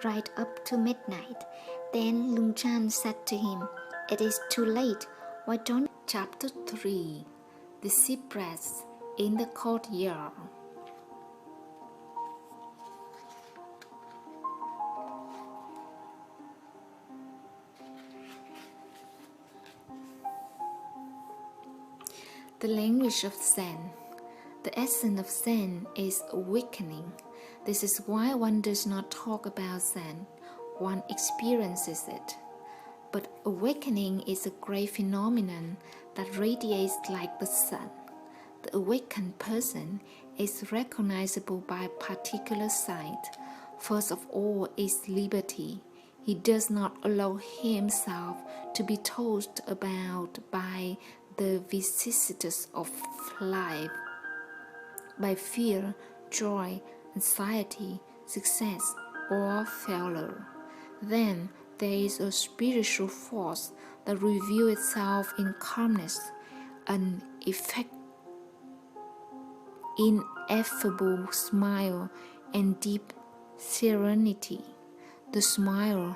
right up to midnight. Then Lung Chan said to him, "It is too late. Why don't..." Chapter 3. The Cypress in the Courtyard. The language of Zen. The essence of Zen is awakening. This is why one does not talk about Zen. One experiences it. But awakening is a great phenomenon that radiates like the sun. The awakened person is recognizable by a particular sight. First of all is liberty. He does not allow himself to be tossed about by the vicissitudes of life, by fear, joy, anxiety, success, or failure. Then there is a spiritual force that reveals itself in calmness, an ineffable smile, and deep serenity. The smile,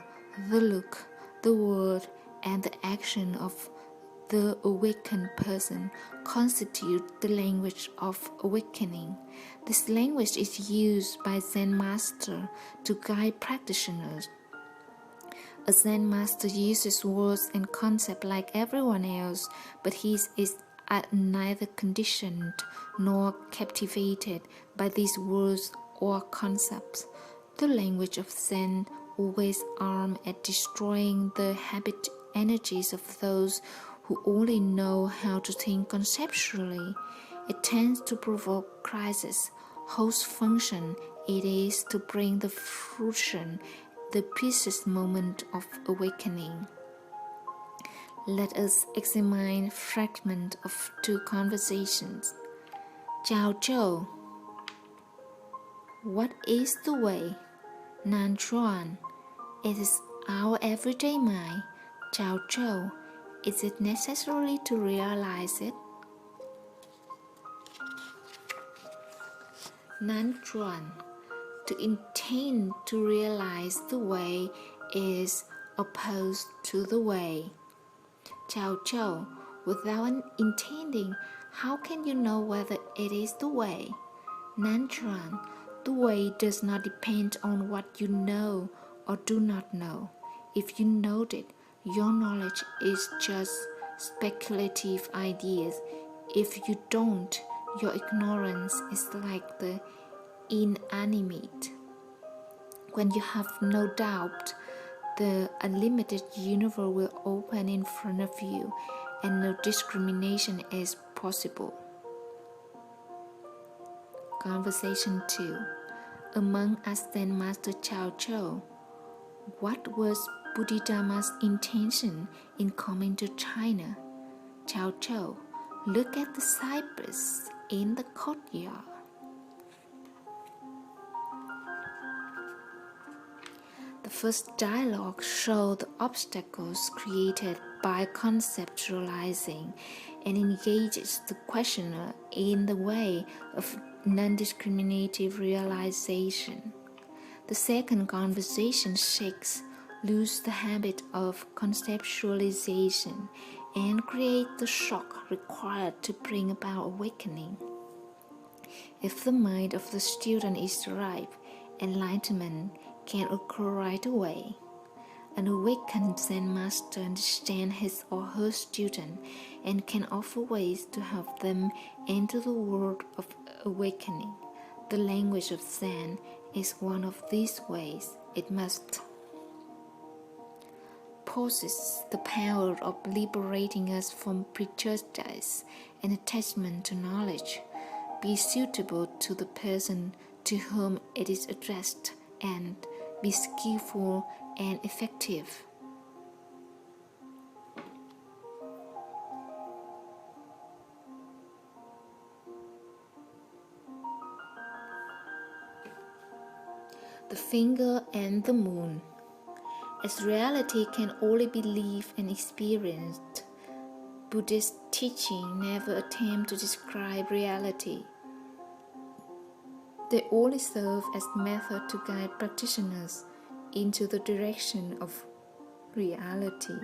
the look, the word, and the action of the awakened person constitute the language of awakening. This language is used by Zen master to guide practitioners. A Zen master uses words and concepts like everyone else, but he is neither conditioned nor captivated by these words or concepts. The language of Zen always armed at destroying the habit energies of those who only know how to think conceptually. It tends to provoke crisis, whose function it is to bring the fruition, the precise moment of awakening. Let us examine a fragment of two conversations. Chào Châu. What is the way? Nan Chuan. It is our everyday mind. Chào Châu. Is it necessary to realize it? Nan Chuan. To intend to realize the way is opposed to the way. Chào Châu. Without intending, how can you know whether it is the way? Nan Chuan. The way does not depend on what you know or do not know. If you know it, your knowledge is just speculative ideas. If you don't, your ignorance is like the inanimate. When you have no doubt, the unlimited universe will open in front of you and no discrimination is possible. Conversation 2. Among us Zen Master Chao Chou, what was Bodhidharma's intention in coming to China? Chao Chou, look at the cypress in the courtyard. The first dialogue showed the obstacles created by conceptualizing and engages the questioner in the way of non-discriminative realization. The second conversation shakes loose the habit of conceptualization and creates the shock required to bring about awakening. If the mind of the student is ripe, enlightenment can occur right away. An awakened Zen master understands his or her student and can offer ways to help them enter the world of awakening. The language of Zen is one of these ways. It must possess the power of liberating us from prejudice and attachment to knowledge, be suitable to the person to whom it is addressed, and be skillful and effective. The finger and the moon. As reality can only be lived and experienced, Buddhist teaching never attempt to describe reality. They only serve as method to guide practitioners into the direction of reality.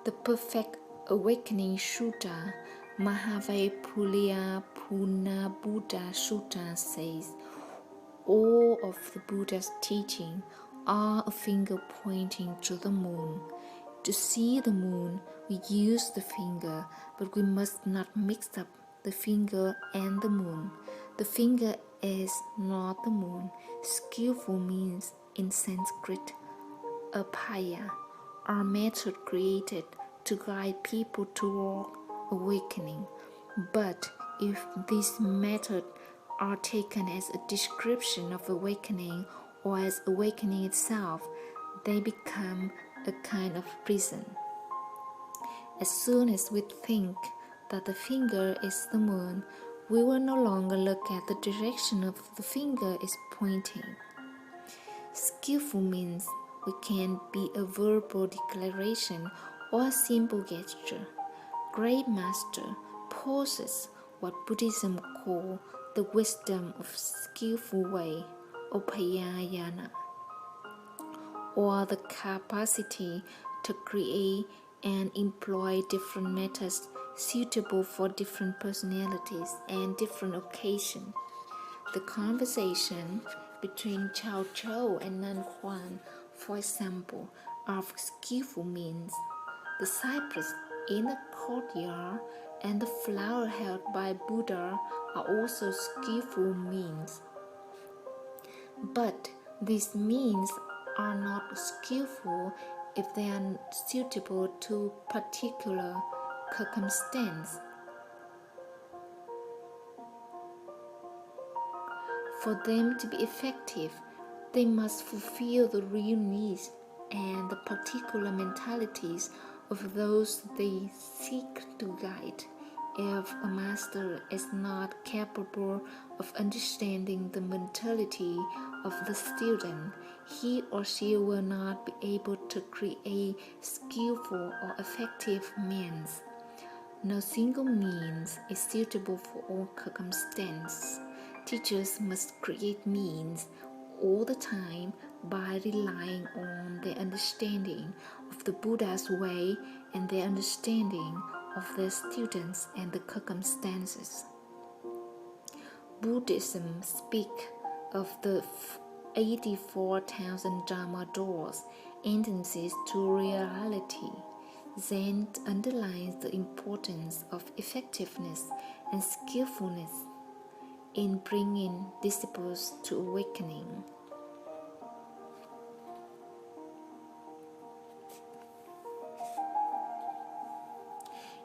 The Perfect Awakening Sutta, Mahavaipulia Puna Buddha Sutta says, all of the Buddha's teaching are a finger pointing to the moon. To see the moon, we use the finger, but we must not mix up the finger and the moon. The finger is not the moon. Skillful means in Sanskrit, apaya, our method created to guide people toward awakening. But if these methods are taken as a description of awakening or as awakening itself, they become a kind of prison. As soon as we think that the finger is the moon, we will no longer look at the direction of the finger is pointing. Skillful means we can be a verbal declaration or a simple gesture. Great master possesses what Buddhism calls the wisdom of skillful way, upayayana, or the capacity to create and employ different methods suitable for different personalities and different occasions. The conversation between Chao Chou and Nan Huan, for example, of skillful means. The cypress in the courtyard and the flower held by Buddha are also skillful means. But these means are not skillful if they are suitable to particular circumstance. For them to be effective, they must fulfill the real needs and the particular mentalities of those they seek to guide. If a master is not capable of understanding the mentality of the student, he or she will not be able to create skillful or effective means. No single means is suitable for all circumstances. Teachers must create means all the time by relying on their understanding of the Buddha's way and their understanding of their students and the circumstances. Buddhism speaks of the 84,000 Dharma doors, entrances to reality. Zen underlines the importance of effectiveness and skillfulness in bringing disciples to awakening.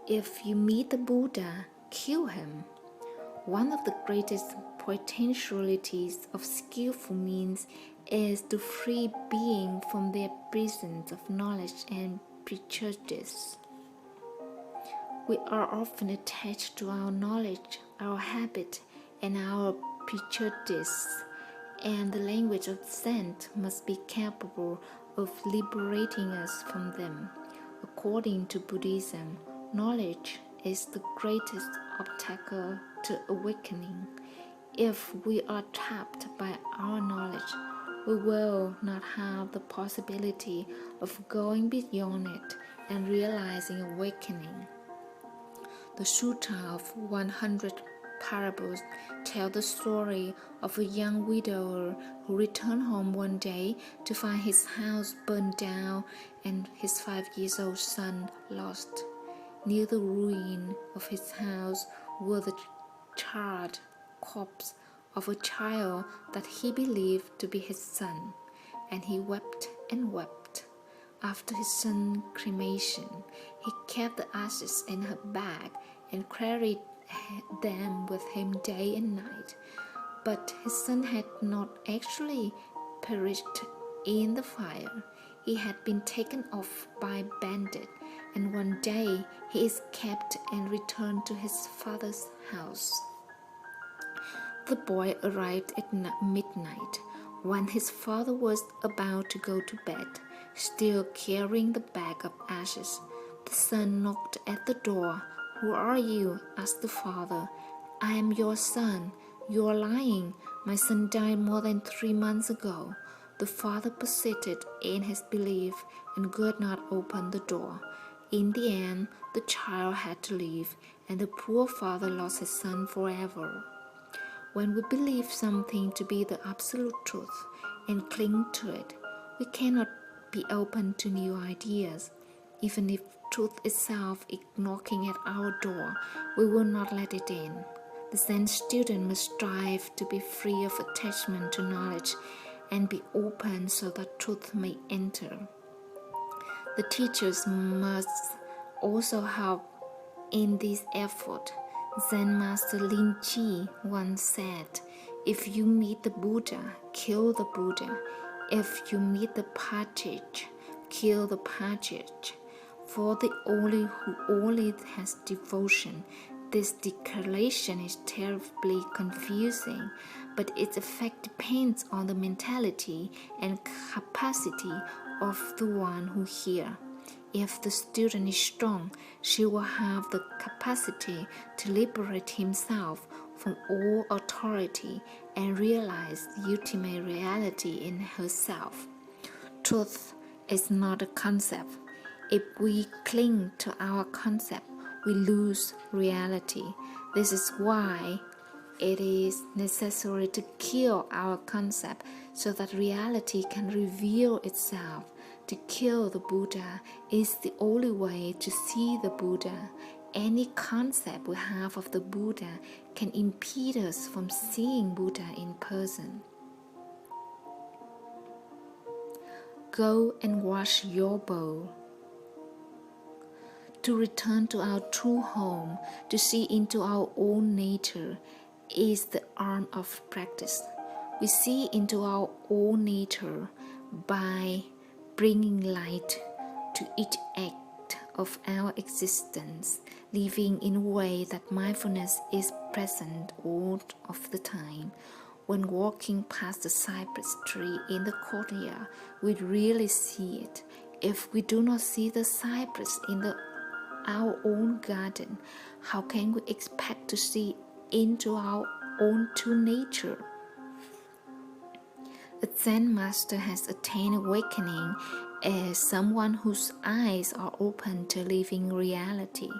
If you meet the Buddha, kill him. One of the greatest potentialities of skillful means is to free being from their prisons of knowledge and prejudice. We are often attached to our knowledge, our habit, and our prejudice, and the language of Zen must be capable of liberating us from them. According to Buddhism, knowledge is the greatest obstacle to awakening. If we are trapped by our knowledge, we will not have the possibility of going beyond it and realizing awakening. The Sutta of 100 Parables tell the story of a young widower who returned home one day to find his house burned down and his 5-year-old son lost. Near the ruin of his house were the charred corpse of a child that he believed to be his son, and he wept and wept. After his son's cremation, he kept the ashes in her bag and carried them with him day and night. But his son had not actually perished in the fire. He had been taken off by bandits, and one day he escaped and returned to his father's house. The boy arrived at midnight when his father was about to go to bed, still carrying the bag of ashes. The son knocked at the door. "Who are you?" asked the father. "I am your son. You are lying. My son died more than 3 months ago. The father persisted in his belief and could not open the door. In the end, the child had to leave, and the poor father lost his son forever. When we believe something to be the absolute truth and cling to it, we cannot be open to new ideas. Even if truth itself is knocking at our door, we will not let it in. The Zen student must strive to be free of attachment to knowledge and be open so that truth may enter. The teachers must also help in this effort. Zen Master Lin Chi once said, "If you meet the Buddha, kill the Buddha. If you meet the Partridge, kill the Partridge. For the only who only has devotion." This declaration is terribly confusing, but its effect depends on the mentality and capacity of the one who hears. If the student is strong, she will have the capacity to liberate himself from all authority and realize the ultimate reality in herself. Truth is not a concept. If we cling to our concept, we lose reality. This is why it is necessary to kill our concept so that reality can reveal itself. To kill the Buddha is the only way to see the Buddha. Any concept we have of the Buddha can impede us from seeing Buddha in person. Go and wash your bowl. To return to our true home, to see into our own nature, is the art of practice. We see into our own nature by bringing light to each act of our existence, living in a way that mindfulness is present all of the time. When walking past the cypress tree in the courtyard, we really see it. If we do not see the cypress in our own garden, how can we expect to see into our own true nature? A Zen master has attained awakening as someone whose eyes are open to living reality.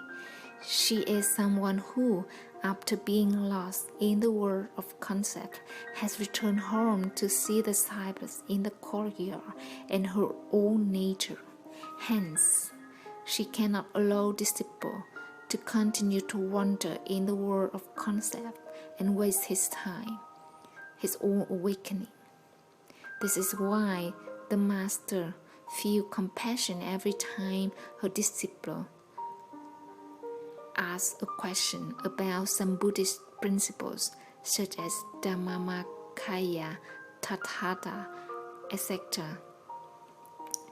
She is someone who, after being lost in the world of concept, has returned home to see the cypress in the courtyard and her own nature. Hence, she cannot allow disciple to continue to wander in the world of concept and waste his time, his own awakening. This is why the master feels compassion every time her disciple asks a question about some Buddhist principles such as Dhammamacaya, Tathata, etc.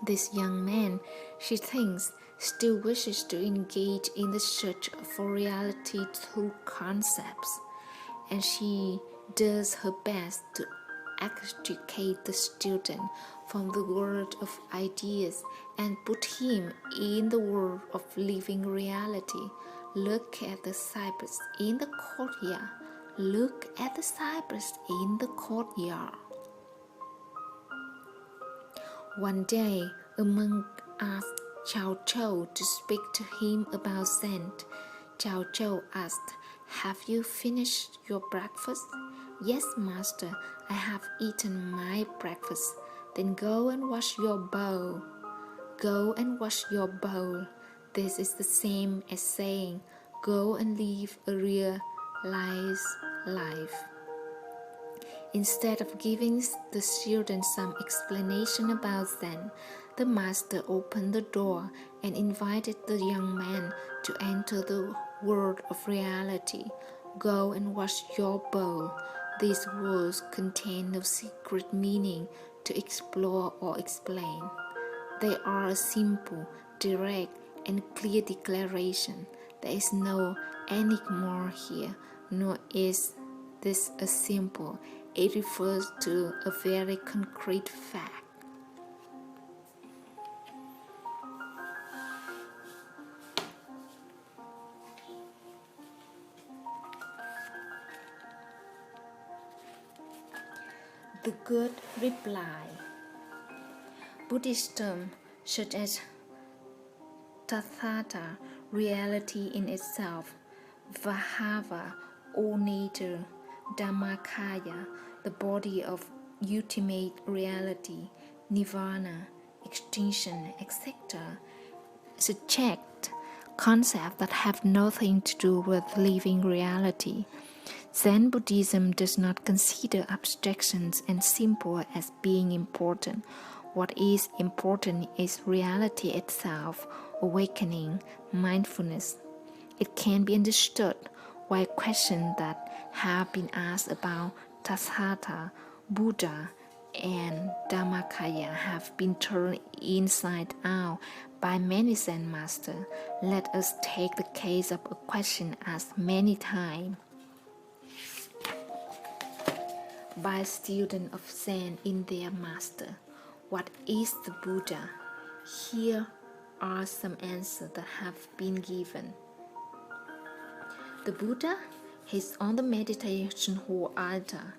This young man, she thinks, still wishes to engage in the search for reality through concepts, and she does her best to extricate the student from the world of ideas and put him in the world of living reality. Look at the cypress in the courtyard. Look at the cypress in the courtyard. One day, a monk asked Chao Chou to speak to him about Zen. Chao Chou asked, "Have you finished your breakfast?" "Yes, master, I have eaten my breakfast." "Then go and wash your bowl." Go and wash your bowl. This is the same as saying, go and live a realized life. Instead of giving the student some explanation about Zen, the master opened the door and invited the young man to enter the world of reality. Go and wash your bowl. These words contain no secret meaning to explore or explain. They are a simple, direct, and clear declaration. There is no enigma here, nor is this a symbol. It refers to a very concrete fact. The good reply. Buddhist terms such as tathata, reality in itself, vahava, all nature, dhammakaya, the body of ultimate reality, nirvana, extinction, etc., suggest concepts that have nothing to do with living reality. Zen Buddhism does not consider abstractions and simple as being important. What is important is reality itself, awakening, mindfulness. It can be understood why questions that have been asked about Tathata, Buddha, and Dhammakaya have been turned inside out by many Zen masters. Let us take the case of a question asked many times by students of Zen in their master. What is the Buddha? Here are some answers that have been given. The Buddha is on the meditation hall altar.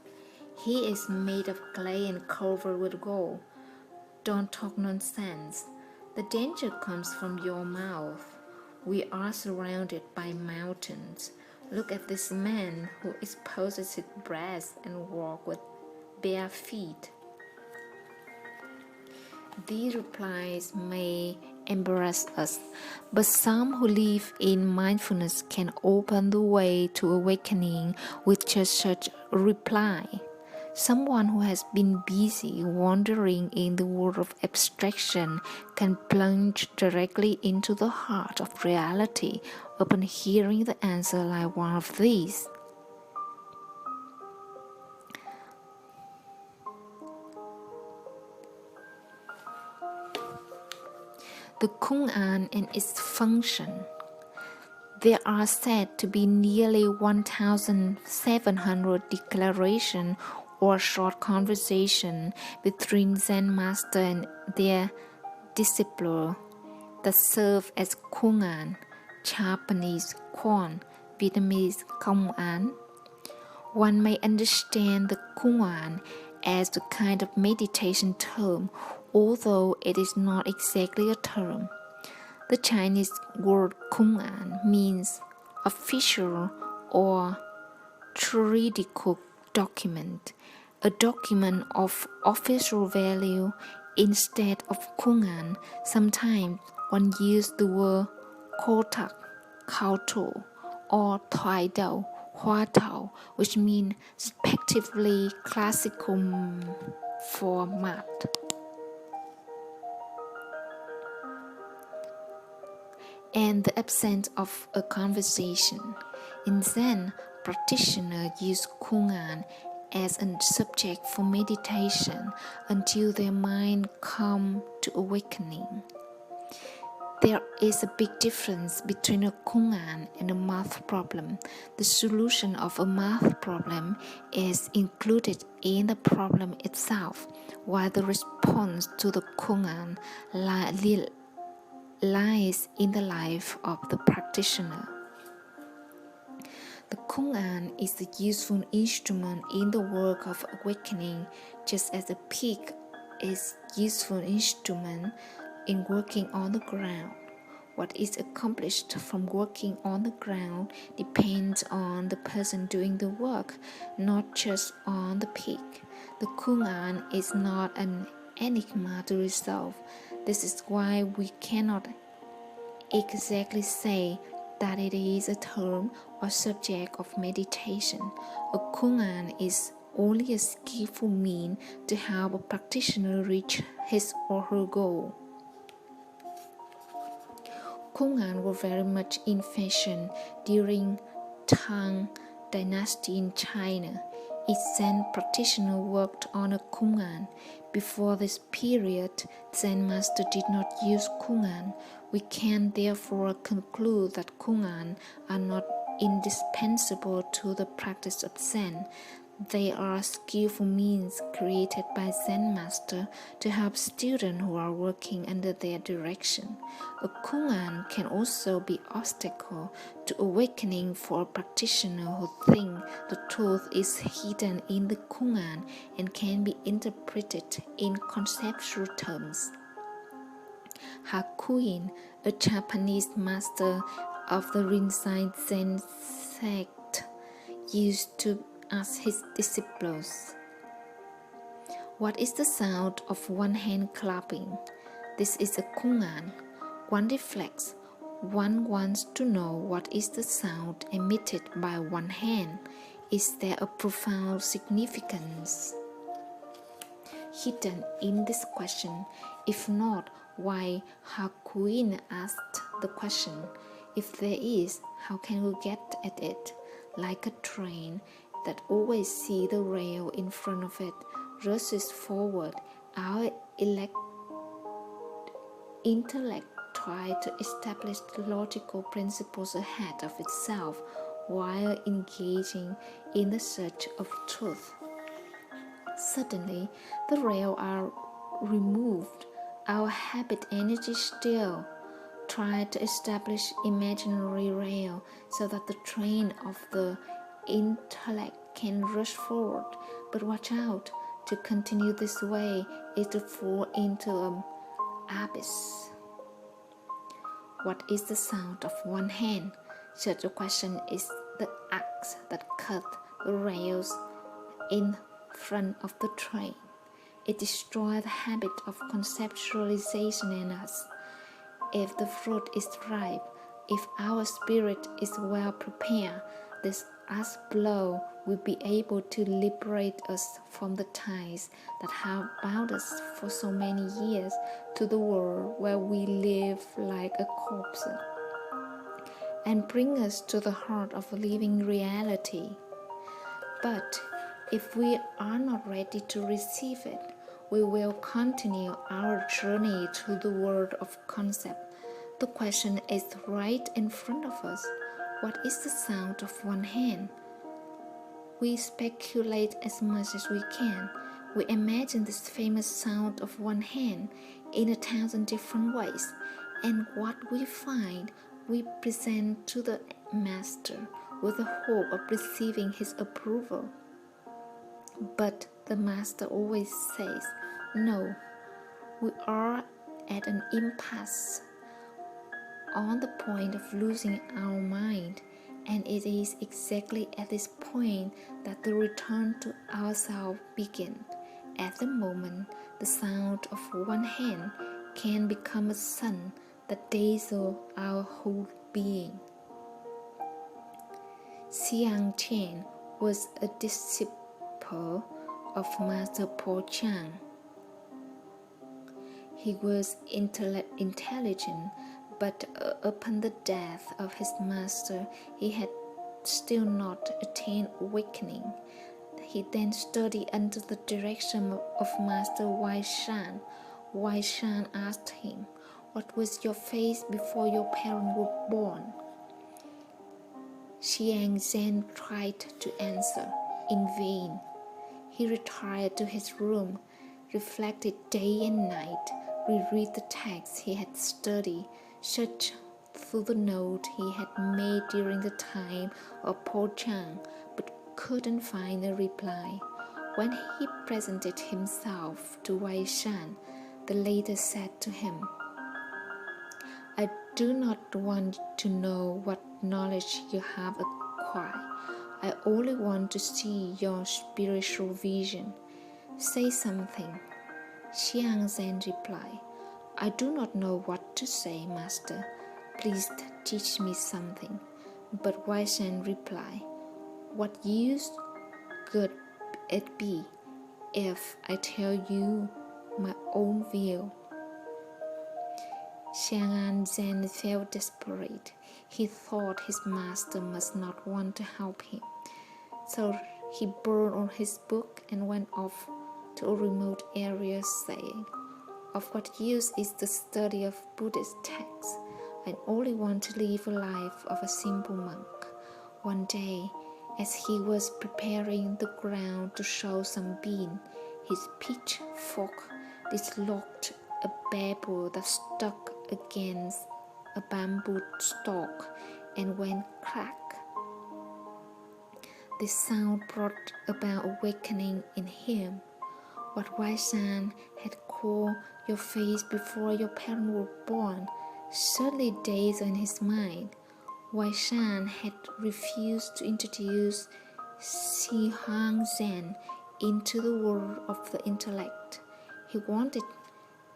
He is made of clay and covered with gold. Don't talk nonsense. The danger comes from your mouth. We are surrounded by mountains. Look at this man who exposes his breast and walks with bare feet. These replies may embarrass us, but some who live in mindfulness can open the way to awakening with just such a reply. Someone who has been busy wandering in the world of abstraction can plunge directly into the heart of reality upon hearing the answer like one of these. The koans and its function. There are said to be nearly 1,700 declarations or short conversation between Zen master and their disciple that serve as koans, Japanese koan, Vietnamese koans. One may understand the koan as a kind of meditation term, although it is not exactly a term. The Chinese word koan means official or juridical document, a document of official value. Instead of koan, sometimes one uses the word kotak, kauto, or thai dao, hua tao, which means respectively classical format. And the absence of a conversation. In Zen, practitioners use koan as a subject for meditation until their mind comes to awakening. There is a big difference between a koan and a math problem. The solution of a math problem is included in the problem itself, while the response to the koan lies in the life of the practitioner. The koan is a useful instrument in the work of awakening, just as a pick is a useful instrument in working on the ground. What is accomplished from working on the ground depends on the person doing the work, not just on the pick. The koan is not an enigma to resolve. This is why we cannot exactly say that it is a term or subject of meditation. A koan is only a skillful means to help a practitioner reach his or her goal. Koans were very much in fashion during Tang Dynasty in China. Each Zen practitioner worked on a koan. Before this period, Zen master did not use koan. We can therefore conclude that koan are not indispensable to the practice of Zen. They are skillful means created by Zen master to help students who are working under their direction. A koan can also be obstacle to awakening for a practitioner who think the truth is hidden in the koan and can be interpreted in conceptual terms. Hakuin, a Japanese master of the Rinzai Zen sect, used to ask his disciples, "What is the sound of one hand clapping?" This is a koan. One reflects. One wants to know what is the sound emitted by one hand. Is there a profound significance hidden in this question? If not, why Hakuin asked the question? If there is, how can we get at it? Like a train that always sees the rail in front of it rushes forward, our intellect tries to establish logical principles ahead of itself while engaging in the search of truth. Suddenly, the rails are removed. Our habit energy still try to establish imaginary rail so that the train of the intellect can rush forward. But watch out, to continue this way is to fall into an abyss. What is the sound of one hand? Such a question is the axe that cut the rails in front of the train. It destroys the habit of conceptualization in us. If the fruit is ripe, if our spirit is well prepared, this axe blow will be able to liberate us from the ties that have bound us for so many years to the world where we live like a corpse, and bring us to the heart of a living reality. But if we are not ready to receive it, we will continue our journey through the world of concept. The question is right in front of us. What is the sound of one hand? We speculate as much as we can. We imagine this famous sound of one hand in 1,000 different ways, and what we find, we present to the master with the hope of receiving his approval. But the master always says, "No, we are at an impasse, on the point of losing our mind, and it is exactly at this point that the return to ourselves begins. At the moment, the sound of one hand can become a sun that dazzles our whole being." Xiang Chen was a disciple of Master Po Chang. He was intelligent, but upon the death of his master, he had still not attained awakening. He then studied under the direction of Master Wai Shan. Wai Shan asked him, "What was your face before your parents were born?" Xiang Zhen tried to answer. In vain. He retired to his room, reflected day and night, reread the texts he had studied, searched through the notes he had made during the time of Po Chang, but couldn't find a reply. When he presented himself to Wai Shan, the latter said to him, "I do not want to know what knowledge you have acquired. I only want to see your spiritual vision. Say something." Xiang Zhen replied, "I do not know what to say, Master. Please teach me something." But Wai Shan replied, "What use could it be if I tell you my own view?" Xiang Zhen felt desperate. He thought his master must not want to help him. So he burned all his book and went off to a remote area, saying, "Of what use is the study of Buddhist texts? I only want to live a life of a simple monk." One day, As he was preparing the ground to sow some bean, his pitchfork dislodged a bamboo that stuck against a bamboo stalk and went crack. This sound brought about awakening in him. What Wai Shan had called your face before your parents were born certainly days in his mind. Wai Shan had refused to introduce Xihang Zen into the world of the intellect. He wanted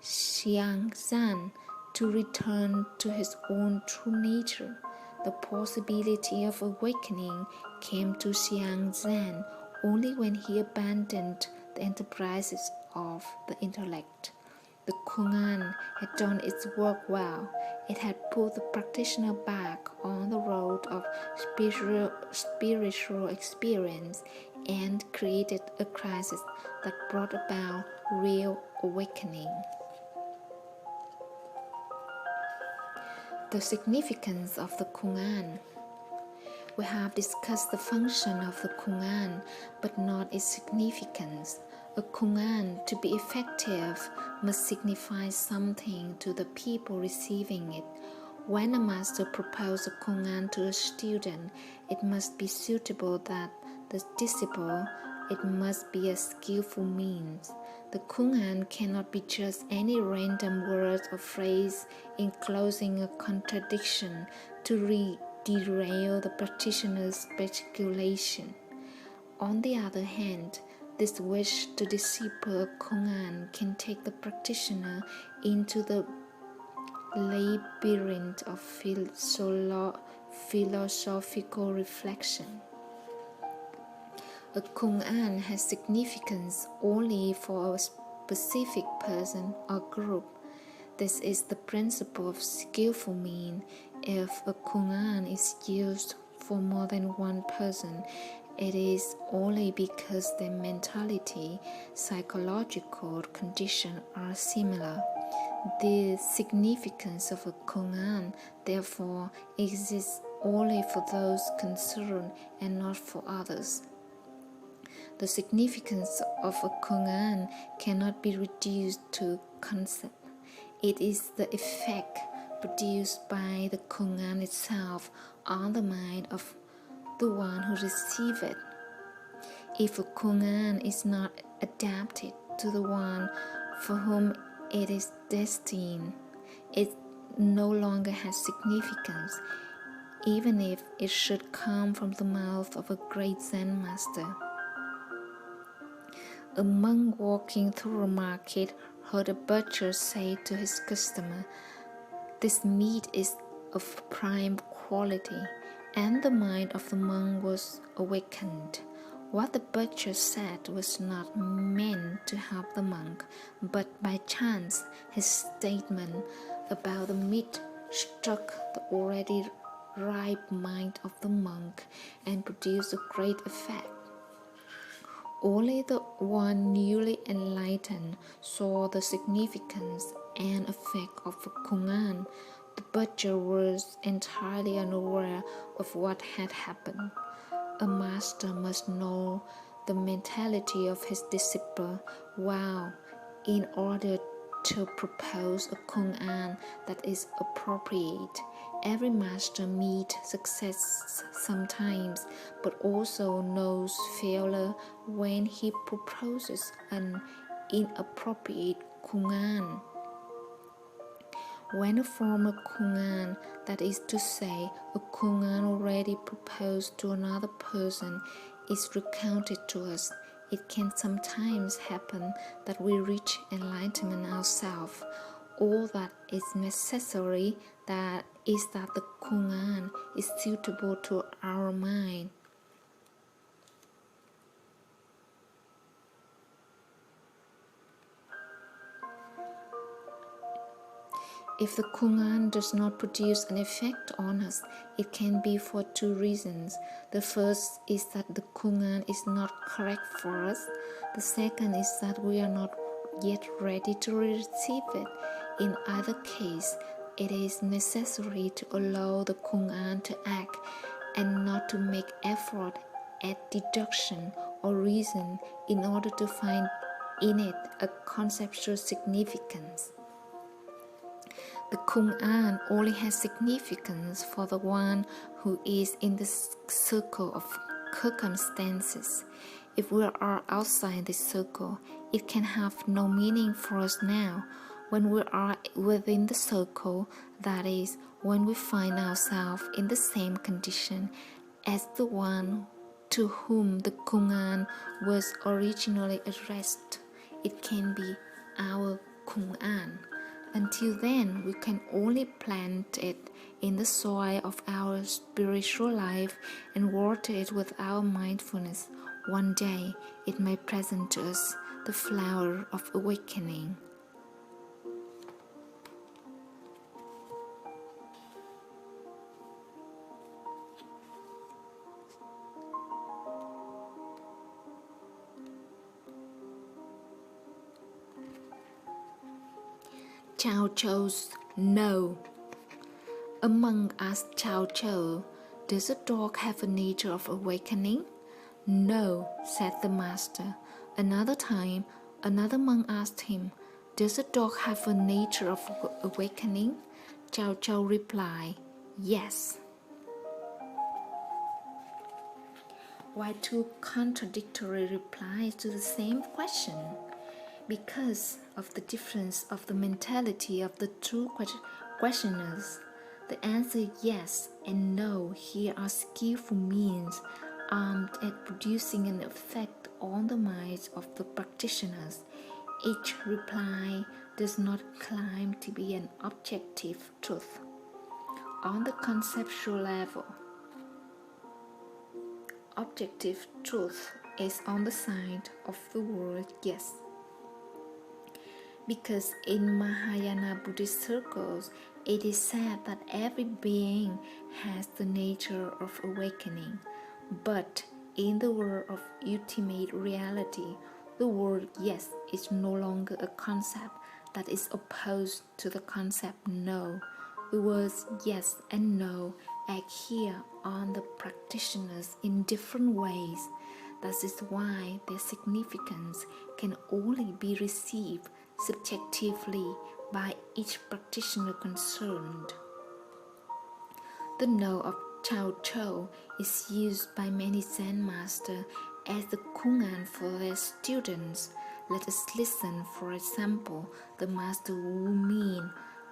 Xiang Zan to return to his own true nature. The possibility of awakening came to Xiang Zan only when he abandoned the enterprises of the intellect. The koans had done its work well. It had put the practitioner back on the road of spiritual experience and created a crisis that brought about real awakening. The significance of the koans. We have discussed the function of the koans, but not its significance. A koan, to be effective, must signify something to the people receiving it. When a master proposes a koan to a student, it must be suitable that the disciple. It must be a skillful means. The koan cannot be just any random word or phrase enclosing a contradiction to derail the practitioner's speculation. On the other hand, this wish to disciple a koan can take the practitioner into the labyrinth of philosophical reflection. A koan has significance only for a specific person or group. This is the principle of skillful means. If a koan is used for more than one person, it is only because their mentality, psychological condition are similar. The significance of a koan, therefore, exists only for those concerned and not for others. The significance of a koan cannot be reduced to concept. It is the effect produced by the koan itself on the mind of the one who receives it. If a koan is not adapted to the one for whom it is destined, it no longer has significance, even if it should come from the mouth of a great Zen master. A monk walking through a market heard a butcher say to his customer, "This meat is of prime quality," and the mind of the monk was awakened. What the butcher said was not meant to help the monk, but by chance his statement about the meat struck the already ripe mind of the monk and produced a great effect. Only the one newly enlightened saw the significance and effect of a koan. The butcher was entirely unaware of what had happened. A master must know the mentality of his disciple well in order to propose a koan that is appropriate. Every master meets success sometimes, but also knows failure when he proposes an inappropriate koan. When a former koan, that is to say, a koan already proposed to another person, is recounted to us, it can sometimes happen that we reach enlightenment ourselves. All that is necessary is that the koan is suitable to our mind. If the koan does not produce an effect on us, it can be for two reasons. The first is that the koan is not correct for us. The second is that we are not yet ready to receive it. In either case, it is necessary to allow the koan to act and not to make effort at deduction or reason in order to find in it a conceptual significance. The koan only has significance for the one who is in the circle of circumstances. If we are outside this circle, it can have no meaning for us now. When we are within the circle, that is, when we find ourselves in the same condition as the one to whom the koan was originally addressed, it can be our koan. Until then, we can only plant it in the soil of our spiritual life and water it with our mindfulness. One day, it may present to us the flower of awakening. Chao Chou's no. A monk asked Chao Chou, "Does a dog have a nature of awakening?" "No," said the master. Another time, another monk asked him, "Does a dog have a nature of awakening?" Chao Chou replied, "Yes." Why two contradictory replies to the same question? Because of the difference of the mentality of the two questioners. The answer yes and no here are skillful means aimed at producing an effect on the minds of the practitioners. Each reply does not claim to be an objective truth. On the conceptual level, objective truth is on the side of the word yes. Because in Mahayana Buddhist circles, it is said that every being has the nature of awakening. But in the world of ultimate reality, the word yes is no longer a concept that is opposed to the concept no. The words yes and no act here on the practitioners in different ways. That is why their significance can only be received subjectively by each practitioner concerned. The no of Chao Chou is used by many Zen masters as the koan for their students. Let us listen, for example, the master Wu Min,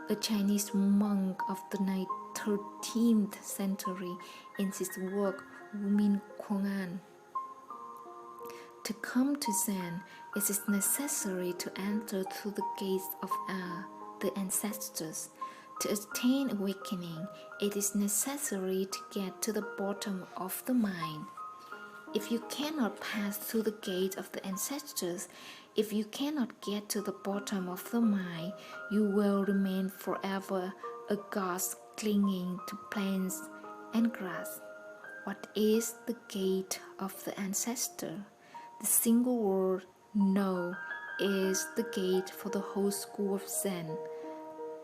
a Chinese monk of the 13th century, in his work Wu Min Koan. To come to Zen, it is necessary to enter through the gates of the ancestors. To attain awakening, it is necessary to get to the bottom of the mind. If you cannot pass through the gate of the ancestors, if you cannot get to the bottom of the mind, you will remain forever a ghost clinging to plants and grass. What is the gate of the ancestor? The single word no is the gate for the whole school of Zen.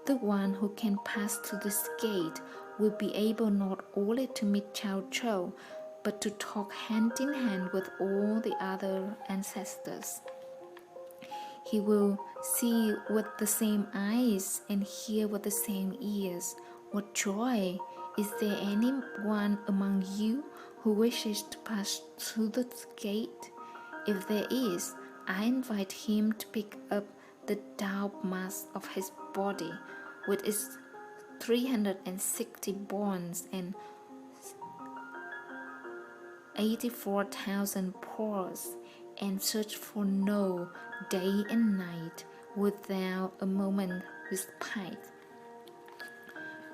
The one who can pass through this gate will be able not only to meet Chao Chou, but to talk hand in hand with all the other ancestors. He will see with the same eyes and hear with the same ears. What joy! Is there anyone among you who wishes to pass through the gate? If there is, I invite him to pick up the dark mass of his body with its 360 bones and 84,000 pores, and search for no day and night without a moment respite.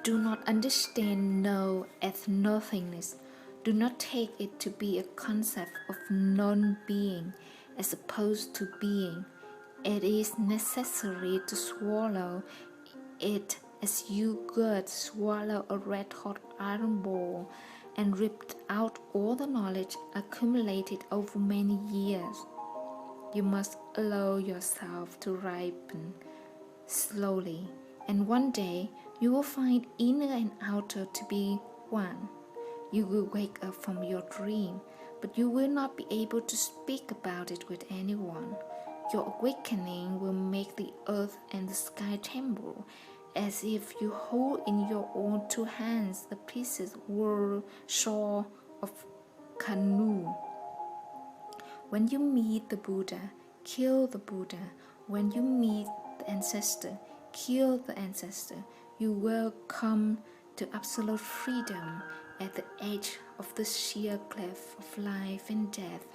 Do not understand no as nothingness. Do not take it to be a concept of non-being as opposed to being. It is necessary to swallow it as you could swallow a red-hot iron ball and rip out all the knowledge accumulated over many years. You must allow yourself to ripen slowly, and one day you will find inner and outer to be one. You will wake up from your dream, but you will not be able to speak about it with anyone. Your awakening will make the earth and the sky tremble, as if you hold in your own two hands the pieces or shore of canoe. When you meet the Buddha, kill the Buddha. When you meet the ancestor, kill the ancestor. You will come to absolute freedom at the edge of the sheer cliff of life and death,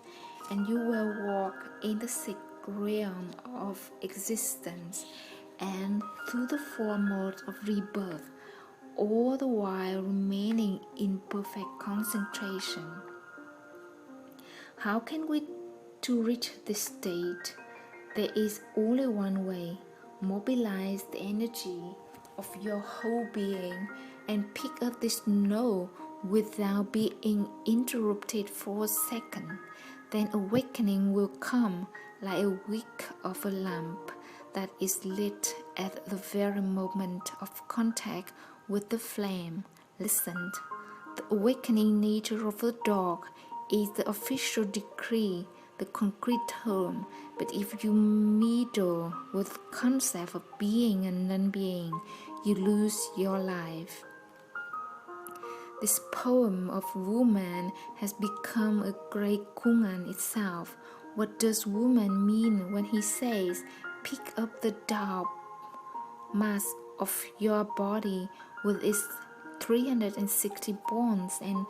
and you will walk in the sick realm of existence and through the four modes of rebirth, all the while remaining in perfect concentration. How can we to reach this state? There is only one way. Mobilize the energy of your whole being and pick up this no without being interrupted for a second. Then awakening will come like a wick of a lamp that is lit at the very moment of contact with the flame. Listen, the awakening nature of the dog is the official decree, the concrete term, but if you meddle with the concept of being and non-being, you lose your life. This poem of woman has become a great koan itself. What does woman mean when he says, pick up the dark mass of your body with its 360 bones and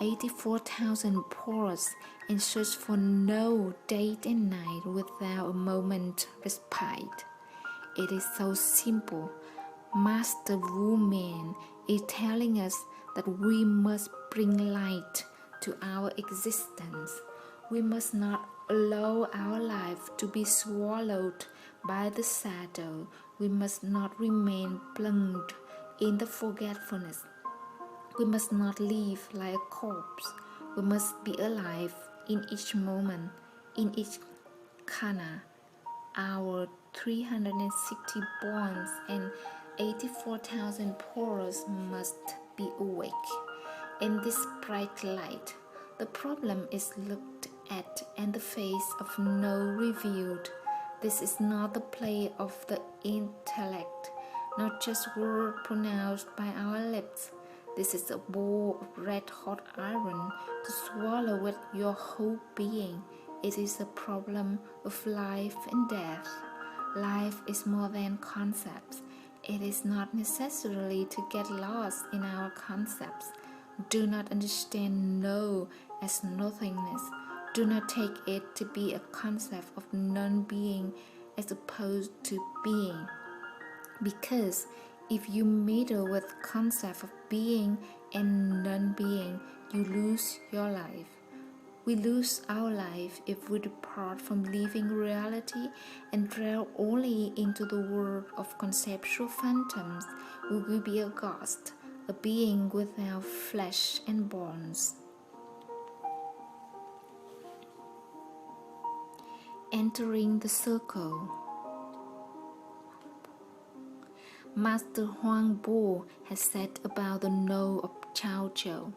84,000 pores, and search for no day and night without a moment respite? It is so simple. Master Woman is telling us that we must bring light to our existence. We must not allow our life to be swallowed by the shadow. We must not remain plunged in the forgetfulness. We must not live like a corpse. We must be alive in each moment, in each khana. Our 360 bones and 84,000 pores must be awake. In this bright light, the problem is looked at and the face of no revealed. This is not the play of the intellect, not just word pronounced by our lips. This is a bowl of red-hot iron to swallow with your whole being. It is a problem of life and death. Life is more than concepts. It is not necessarily to get lost in our concepts. Do not understand no as nothingness. Do not take it to be a concept of non-being as opposed to being. Because if you meddle with the concept of being and non-being, you lose your life. We lose our life if we depart from living reality and dwell only into the world of conceptual phantoms. We will be a ghost, a being without flesh and bones. Entering the circle. Master Huang Bo has said about the no of Chao Chou.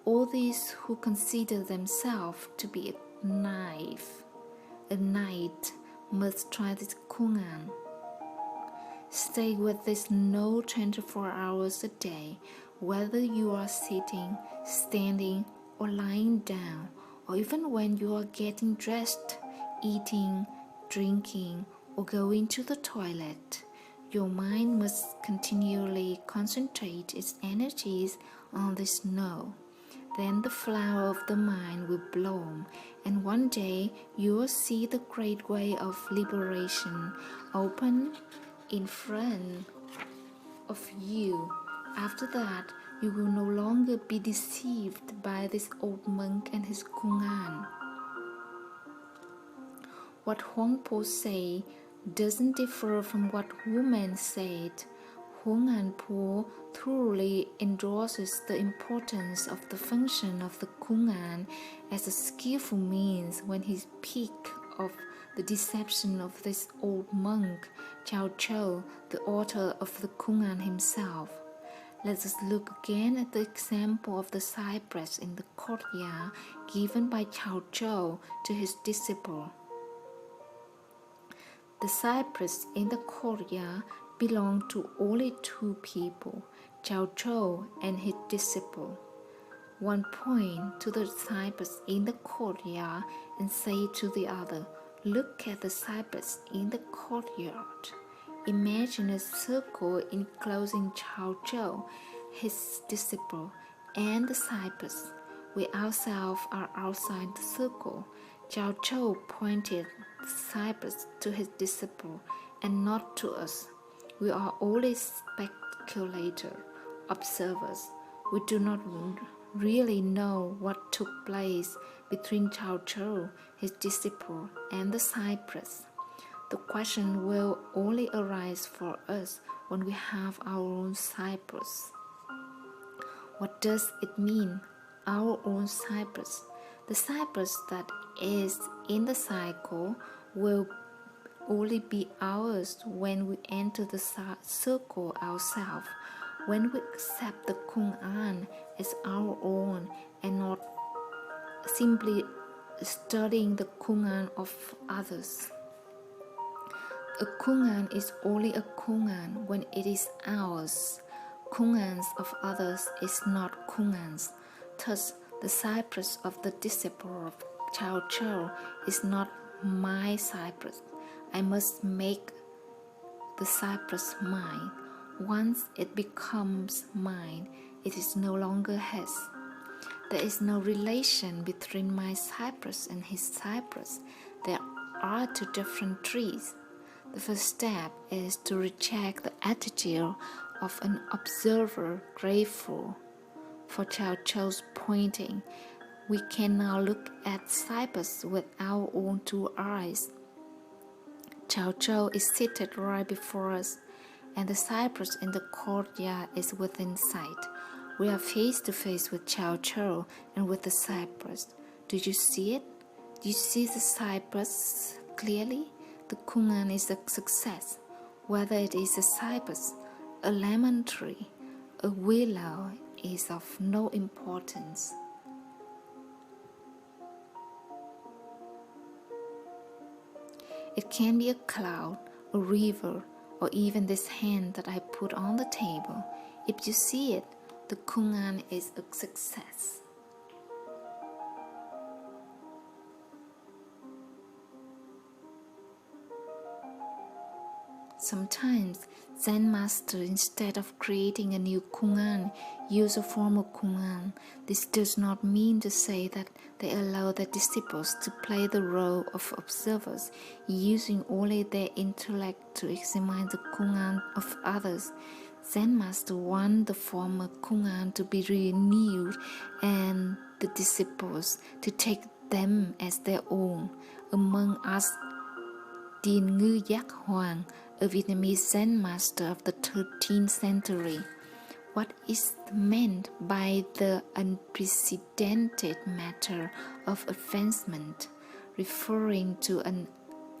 All these who consider themselves to be a knight must try this koan. Stay with this no 24 hours a day, whether you are sitting, standing, or lying down, or even when you are getting dressed, eating, drinking, or going to the toilet. Your mind must continually concentrate its energies on this no. Then the flower of the mind will bloom, and one day you will see the great way of liberation open in front of you. After that, you will no longer be deceived by this old monk and his koan. What Huang Po say doesn't differ from what woman said. Huang Po thoroughly endorses the importance of the function of the koan as a skillful means when he speaks of the deception of this old monk, Chao Chou, the author of the koan himself. Let us look again at the example of the cypress in the courtyard given by Chao Chou to his disciple. The cypress in the courtyard belonged to only two people, Chao Chou and his disciple. One point to the cypress in the courtyard and say to the other, "Look at the cypress in the courtyard." Imagine a circle enclosing Chao Chou, his disciple, and the cypress. We ourselves are outside the circle. Chao Chou pointed the cypress to his disciple and not to us. We are only spectators, observers. We do not really know what took place between Chao Chou, his disciple, and the cypress. The question will only arise for us when we have our own cypress. What does it mean, our own cypress? The cypress that is in the cycle will only be ours when we enter the circle ourselves, when we accept the koans as our own and not simply studying the koans of others. A koan is only a koan when it is ours. Koans of others is not koans. Thus, the cypress of the disciple of Chao Chou is not my cypress. I must make the cypress mine. Once it becomes mine, it is no longer his. There is no relation between my cypress and his cypress. There are two different trees. The first step is to reject the attitude of an observer grateful for Chao Chou's pointing. We can now look at cypress with our own two eyes. Chao Chou is seated right before us, and the cypress in the courtyard is within sight. We are face to face with Chao Chou and with the cypress. Do you see it? Do you see the cypress clearly? The koan is a success, whether it is a cypress, a lemon tree, a willow is of no importance. It can be a cloud, a river, or even this hand that I put on the table. If you see it, the koan is a success. Sometimes Zen master, instead of creating a new koan, use a former koan. This does not mean to say that they allow their disciples to play the role of observers, using only their intellect to examine the koan of others. Zen master want the former koan to be renewed and the disciples to take them as their own. Among us, Thich Nhat Hanh, a Vietnamese Zen master of the 13th century. What is meant by the unprecedented matter of advancement? Referring to an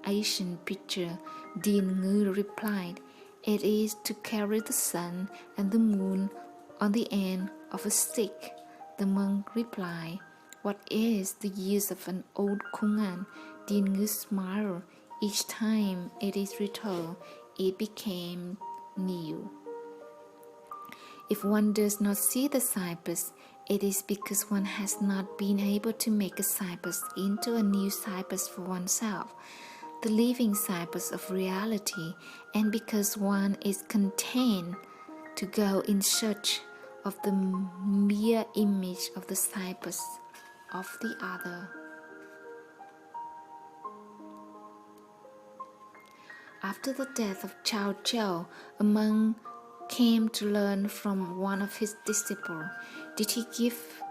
Asian picture, Thich Nhat replied, "It is to carry the sun and the moon on the end of a stick." The monk replied, "What is the use of an old koan?" Thich Nhat smiled. Each time it is retold, it became new. If one does not see the cypress, it is because one has not been able to make a cypress into a new cypress for oneself, the living cypress of reality, and because one is content to go in search of the mere image of the cypress of the other. After the death of Chao Chou, a monk came to learn from one of his disciples. Did he give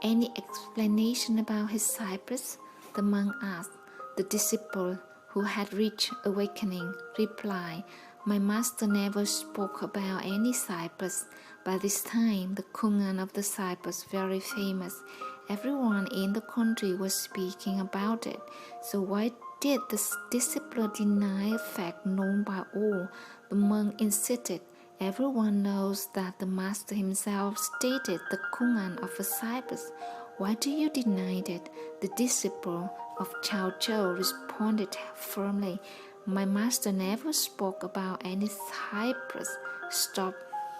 any explanation about his cypress? The monk asked. The disciple, who had reached awakening, replied, "My master never spoke about any cypress. By this time, the koan of the cypress very famous. Everyone in the country was speaking about it. So why did the disciple deny a fact known by all?" The monk insisted, Everyone knows that the master himself stated the koan of a cypress. Why do you deny it? The disciple of Chao Chou responded firmly, my master never spoke about any cypress. Stop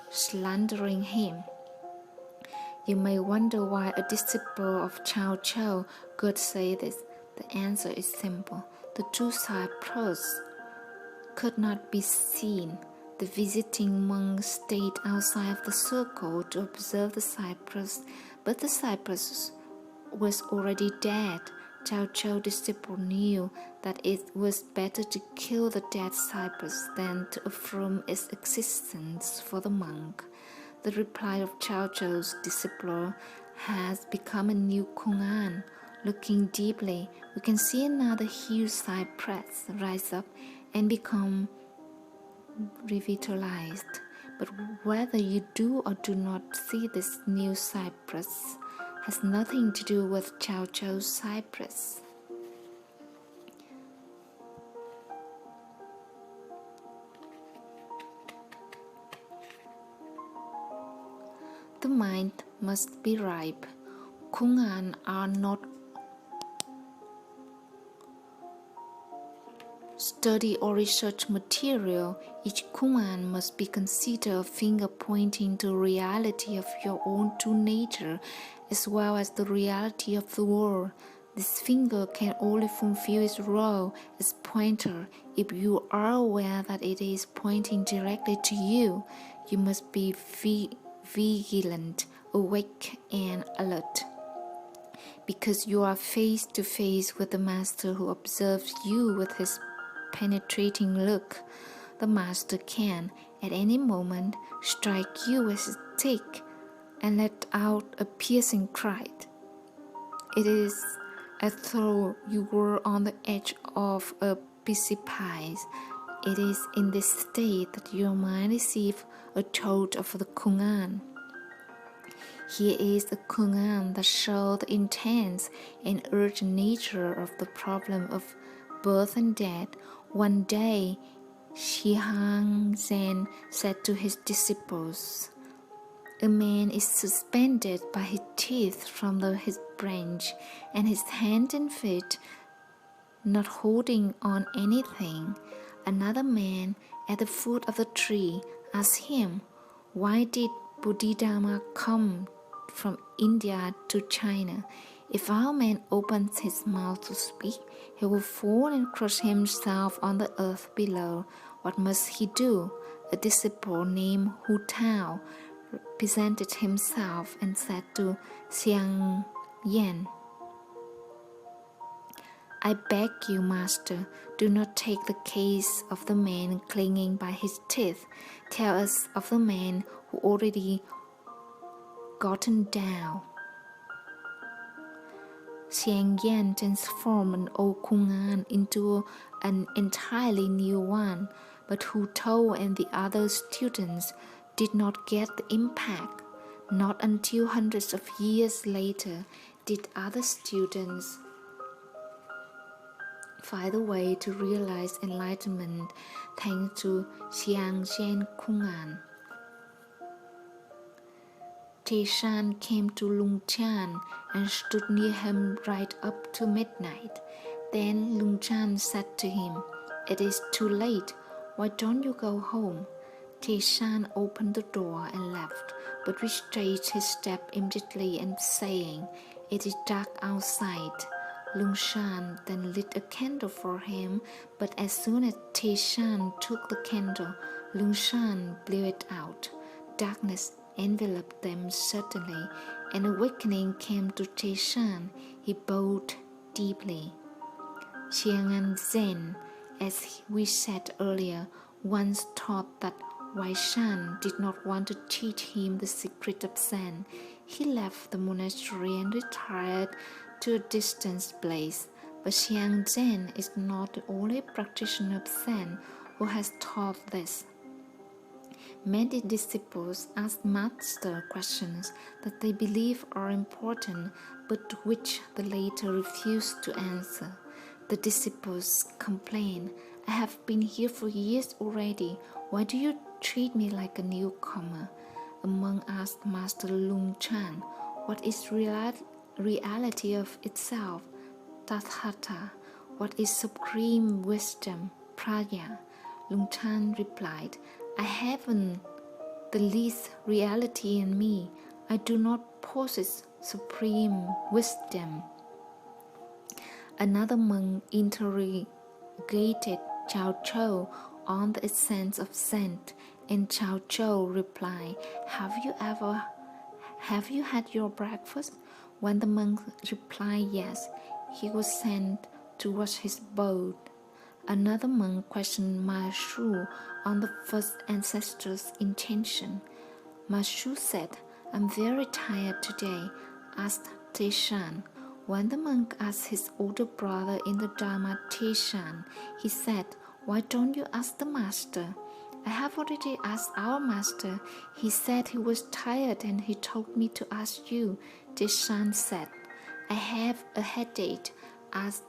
slandering him. You may wonder why a disciple of Chao Chou could say this. The answer is simple. The two cypresses could not be seen. The visiting monk stayed outside of the circle to observe the cypress, but the cypress was already dead. Chao Chou's disciple knew that it was better to kill the dead cypress than to affirm its existence for the monk. The reply of Chao Chou's disciple has become a new koan. Looking deeply, we can see another huge cypress rise up and become revitalized. But whether you do or do not see this new cypress has nothing to do with Chao Chou's cypress. The mind must be ripe. Koan are not study or research material. Each koan must be considered a finger pointing to reality of your own true nature as well as the reality of the world. This finger can only fulfill its role as pointer if you are aware that it is pointing directly to you. You must be vigilant, awake, and alert. Because you are face to face with the master who observes you with his penetrating look, the master can, at any moment, strike you with his stick and let out a piercing cry. It is as though you were on the edge of a precipice. It is in this state that your mind receives a thought of the koan. Here is a koan that shows the intense and urgent nature of the problem of birth and death. One day, Shihang Zen said to his disciples, a man is suspended by his teeth from his branch, and his hand and feet not holding on anything. Another man at the foot of the tree asked him, why did Bodhidharma come from India to China? If our man opens his mouth to speak, he will fall and crush himself on the earth below. What must he do? A disciple named Hu Tao presented himself and said to Xiang Yan, I beg you, master, do not take the case of the man clinging by his teeth. Tell us of the man who already gotten down. Xiang Yan transformed an old koan into an entirely new one, but Hu Tao and the other students did not get the impact. Not until hundreds of years later did other students find a way to realize enlightenment thanks to Xiang Yan koan. Chan came to Lung Chan and stood near him right up to midnight. Then Lung Chan said to him, it is too late. Why don't you go home? Chan opened the door and left, but retraced his step immediately and saying, it is dark outside. Lung Chan then lit a candle for him, but as soon as Chan took the candle, Lung Chan blew it out. Darkness enveloped them suddenly, and awakening came to Chan. He bowed deeply. Xiang Zen, as we said earlier, once thought that Wai Shan did not want to teach him the secret of Zen. He left the monastery and retired to a distant place. But Xiang Zen is not the only practitioner of Zen who has taught this. Many disciples ask master questions that they believe are important, but to which the latter refuse to answer. The disciples complain, I have been here for years already. Why do you treat me like a newcomer? A monk asked Master Lung Chan, what is reality of itself? Tathata. What is supreme wisdom? Prajna. Lung Chan replied, I haven't the least reality in me. I do not possess supreme wisdom. Another monk interrogated Chao Chou on the essence of Zen, and Chao Chou replied, Have you had your breakfast? When the monk replied yes, he was sent towards his boat. Another monk questioned Ma Shu on the first ancestor's intention. Ma Shu said, I'm very tired today, asked Teshan. When the monk asked his older brother in the Dharma Teshan, he said, Why don't you ask the master? I have already asked our master. He said he was tired and he told me to ask you. Teshan said, I have a headache, asked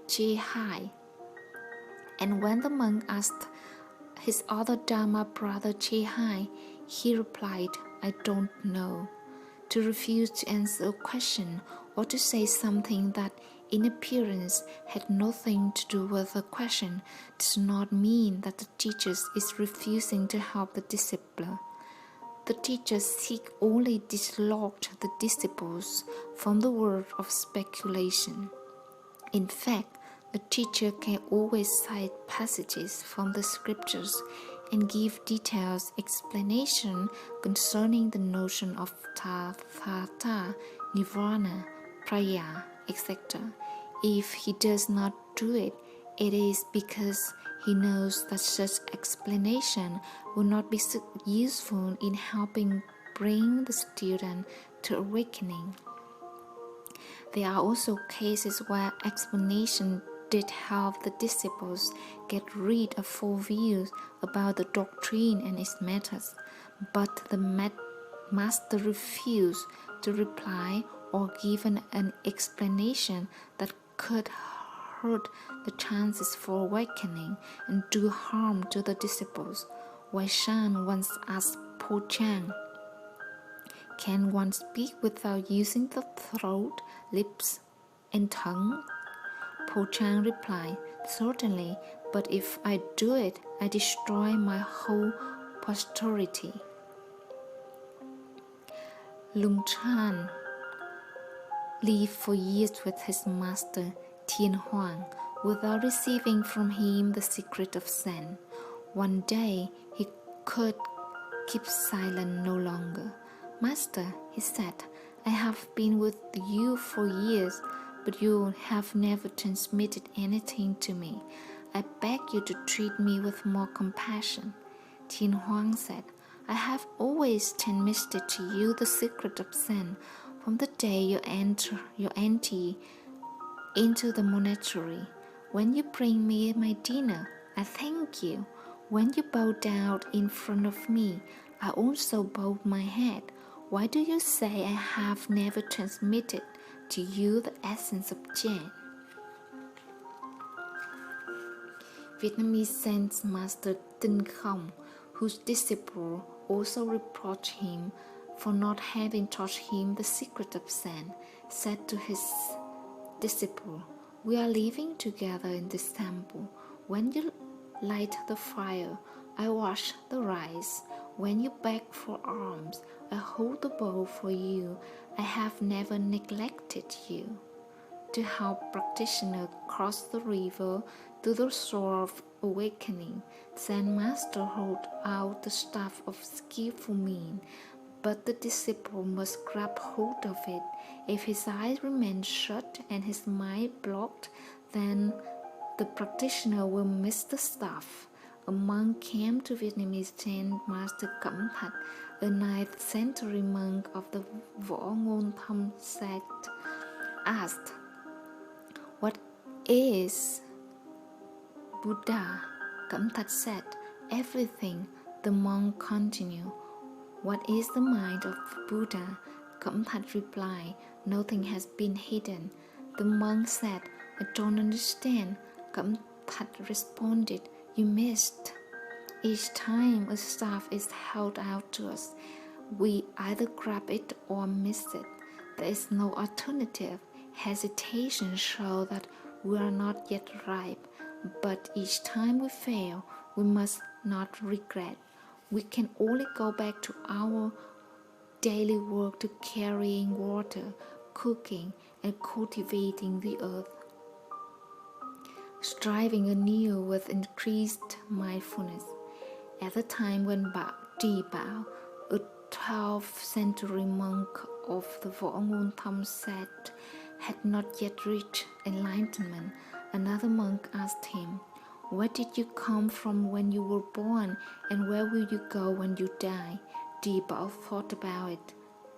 Hai. And when the monk asked his other Dharma brother Hai, he replied, I don't know. To refuse to answer a question or to say something that in appearance had nothing to do with the question does not mean that the teacher is refusing to help the disciple. The teacher seeks only dislodge the disciples from the world of speculation. In fact, a teacher can always cite passages from the scriptures and give detailed explanation concerning the notion of tathata, nirvana, prajna, etc. If he does not do it, it is because he knows that such explanation will not be useful in helping bring the student to awakening. There are also cases where explanation did help the disciples get rid of full views about the doctrine and its methods, but the master refused to reply or give an explanation that could hurt the chances for awakening and do harm to the disciples. Wei Shan once asked Po Chang, Can one speak without using the throat, lips, and tongue? Po Chang replied, Certainly, but if I do it, I destroy my whole posterity. Lung Chan lived for years with his master Tien Huang without receiving from him the secret of Zen. One day he could keep silent no longer. Master, he said, I have been with you for years, but you have never transmitted anything to me. I beg you to treat me with more compassion. Tien Huang said, I have always transmitted to you the secret of Zen from the day you enter into the monastery. When you bring me my dinner, I thank you. When you bow down in front of me, I also bow my head. Why do you say I have never transmitted to you the essence of Zen? Vietnamese Zen master Thich Nhat Hanh, whose disciple also reproached him for not having taught him the secret of Zen, said to his disciple, We are living together in this temple. When you light the fire, I wash the rice. When you beg for alms, I hold the bowl for you. I have never neglected you. To help practitioners cross the river to the shore of awakening, Zen master hold out the staff of skillful means, but the disciple must grab hold of it. If his eyes remain shut and his mind blocked, then the practitioner will miss the staff. A monk came to Vietnamese Zen master Cẩm Thạch, a 9th-century monk of the Võ Ngôn Thâm sect, asked, What is Buddha? Cẩm Thạch said, Everything. The monk continued, What is the mind of Buddha? Cẩm Thạch replied, Nothing has been hidden. The monk said, I don't understand. Cẩm That responded, "You missed." Each time a staff is held out to us, we either grab it or miss it. There is no alternative. Hesitation shows that we are not yet ripe, but each time we fail, we must not regret. We can only go back to our daily work to carrying water, cooking, and cultivating the earth. Striving anew with increased mindfulness. At the time when Di Bao, a 12th century monk of the Võ Ngôn Thâm sect, had not yet reached enlightenment, another monk asked him, "Where did you come from when you were born, and where will you go when you die?" Di Bao thought about it.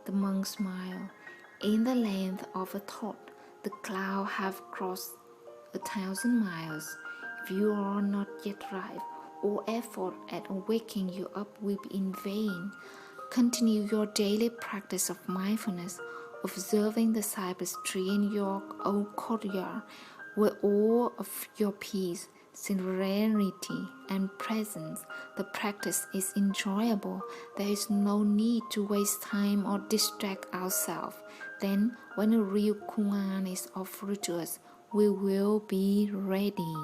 The monk smiled. "In the length of a thought, the clouds have crossed 1,000 miles. If you are not yet ripe, all effort at waking you up will be in vain. Continue your daily practice of mindfulness, observing the cypress tree in your own courtyard with all of your peace, serenity, and presence. The practice is enjoyable. There is no need to waste time or distract ourselves. Then, when a real koan is offered to us, we will be ready."